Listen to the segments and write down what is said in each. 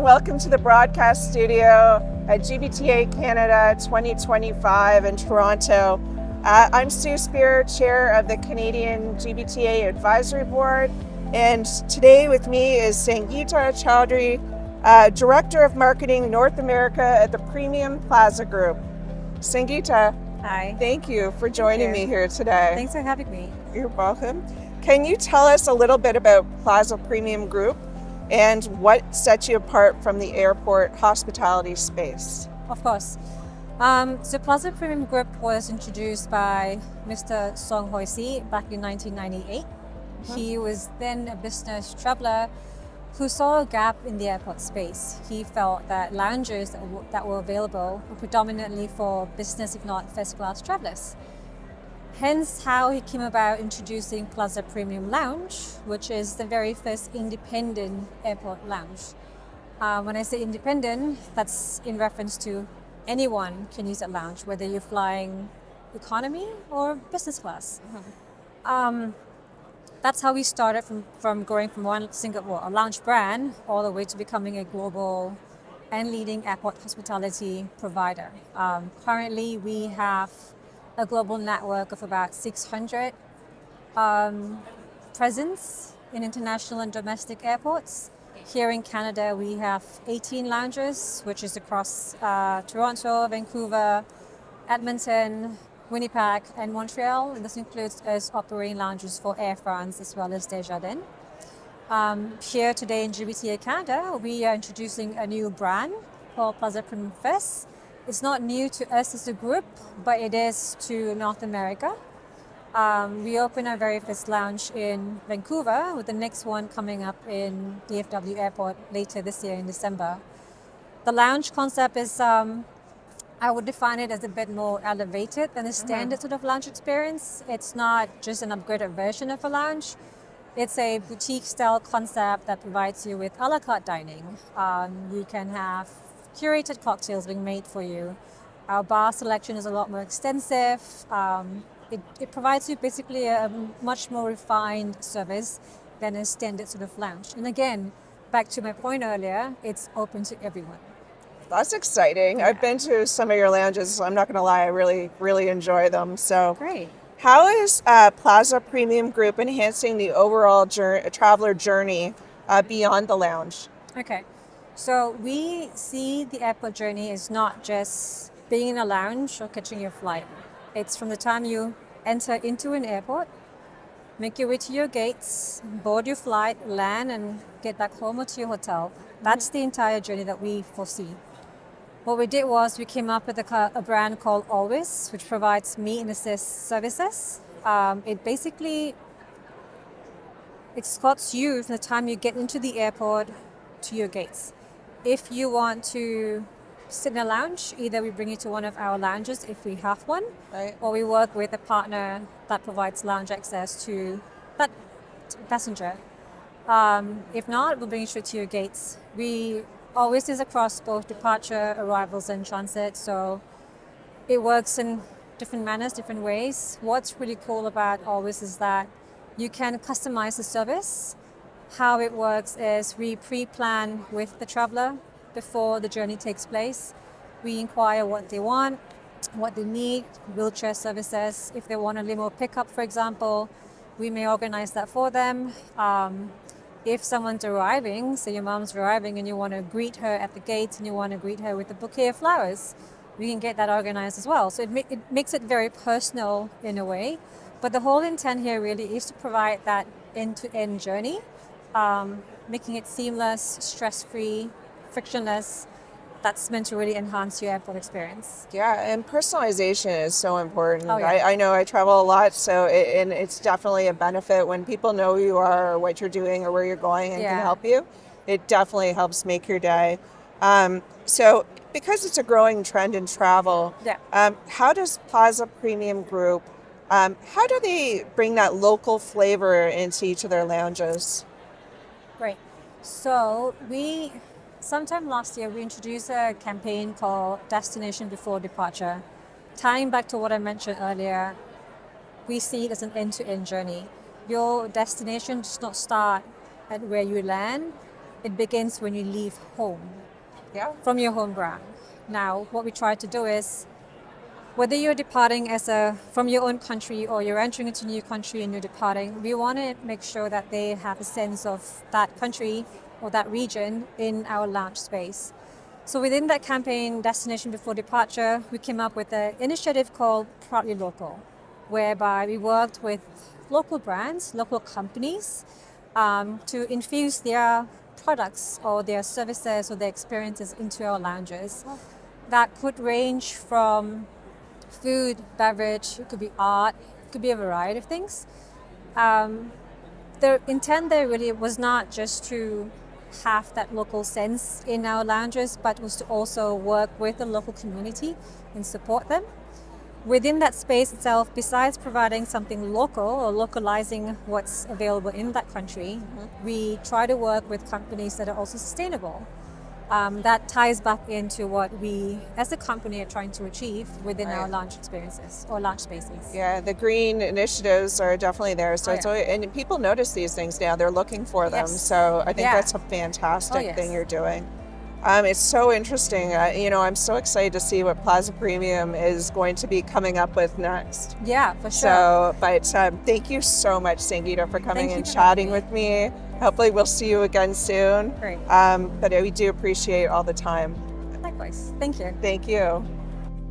welcome to the broadcast studio at GBTA Canada 2025 in Toronto. I'm Sue Spear, Chair of the Canadian GBTA Advisory Board, and today with me is Sangeeta Chaudhury, Director of Marketing North America at the Premium Plaza Group. Sangeeta, hi. Thank you for joining me here today. Thanks for having me. You're welcome. Can you tell us a little bit about Plaza Premium Group and what sets you apart from the airport hospitality space? Of course. So Plaza Premium Group was introduced by Mr. Song Hoi-si back in 1998. He was then a business traveler who saw a gap in the airport space. He felt that lounges that were available were predominantly for business, if not first class travelers. Hence how he came about introducing Plaza Premium Lounge, which is the very first independent airport lounge. When I say independent, that's in reference to anyone can use a lounge, whether you're flying economy or business class. That's how we started from growing from one single a lounge brand all the way to becoming a global and leading airport hospitality provider. Currently, we have a global network of about 600 presence in international and domestic airports. Here in Canada, we have 18 lounges, which is across Toronto, Vancouver, Edmonton, Winnipeg, and Montreal. And this includes us operating lounges for Air France as well as Desjardins. Here today in GBTA Canada, we are introducing a new brand called Plaza Premium Fest. It's not new to us as a group, but it is to North America. We opened our very first lounge in Vancouver, with the next one coming up in DFW Airport later this year in December. The lounge concept is, I would define it as a bit more elevated than a standard sort of lounge experience. It's not just an upgraded version of a lounge. It's a boutique style concept that provides you with a la carte dining. You can have curated cocktails being made for you. Our bar selection is a lot more extensive. It provides you basically a much more refined service than a standard sort of lounge. And again, back to my point earlier, it's open to everyone. That's exciting. Yeah. I've been to some of your lounges, so I'm not going to lie, I really enjoy them. So, great. How is Plaza Premium Group enhancing the overall traveler journey beyond the lounge? Okay. So we see the airport journey as not just being in a lounge or catching your flight. It's from the time you enter into an airport, make your way to your gates, board your flight, land, and get back home or to your hotel. That's the entire journey that we foresee. What we did was we came up with a brand called Always, which provides meet and assist services. It basically escorts you from the time you get into the airport to your gates. If you want to sit in a lounge, either we bring you to one of our lounges if we have one, right, or we work with a partner that provides lounge access to that passenger. If not, we'll bring you straight to your gates. We always is across both departure, arrivals, and transit, so it works in different manners, different ways. What's really cool about Always is that you can customize the service. How it works is we pre-plan with the traveler before the journey takes place. We inquire what they want, what they need, wheelchair services. If they want a limo pickup, for example, we may organize that for them. If someone's arriving, say your mom's arriving and you want to greet her at the gate and you want to greet her with a bouquet of flowers, we can get that organized as well. So it makes it very personal in a way. But the whole intent here really is to provide that end-to-end journey, making it seamless, stress-free, frictionless. That's meant to really enhance your airport experience. Yeah, and personalization is so important. Oh, yeah. I know I travel a lot, so and it's definitely a benefit when people know who you are or what you're doing or where you're going and can help you. It definitely helps make your day. So because it's a growing trend in travel, how does Plaza Premium Group, how do they bring that local flavor into each of their lounges? Great. So sometime last year, we introduced a campaign called Destination Before Departure. Tying back to what I mentioned earlier, we see it as an end-to-end journey. Your destination does not start at where you land. it begins when you leave home, Yeah. from your home ground. Now, what we try to do is, whether you're departing from your own country or you're entering into a new country and you're departing, we want to make sure that they have a sense of that country or that region in our lounge space. So within that campaign, Destination Before Departure, we came up with an initiative called Proudly Local, whereby we worked with local brands, local companies, to infuse their products or their services or their experiences into our lounges. That could range from food, beverage, it could be art, it could be a variety of things. The intent there really was not just to have that local sense in our lounges, but was to also work with the local community and support them. Within that space itself, besides providing something local or localizing what's available in that country, we try to work with companies that are also sustainable. That ties back into what we as a company are trying to achieve within our launch experiences or launch spaces. Yeah, the green initiatives are definitely there. So it's always, and people notice these things now. They're looking for them. Yes. So I think Yeah. that's a fantastic yes. thing you're doing. It's so interesting. I'm so excited to see what Plaza Premium is going to be coming up with next. Yeah, for sure. So, but thank you so much, Sangeeta, for coming Thank you and for chatting having with me. Hopefully we'll see you again soon. Great. But we do appreciate all the time. Likewise. Thank you. Thank you.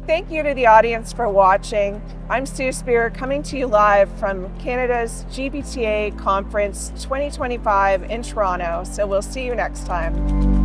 Thank you to the audience for watching. I'm Sue Spear coming to you live from Canada's GBTA Conference 2025 in Toronto. So we'll see you next time.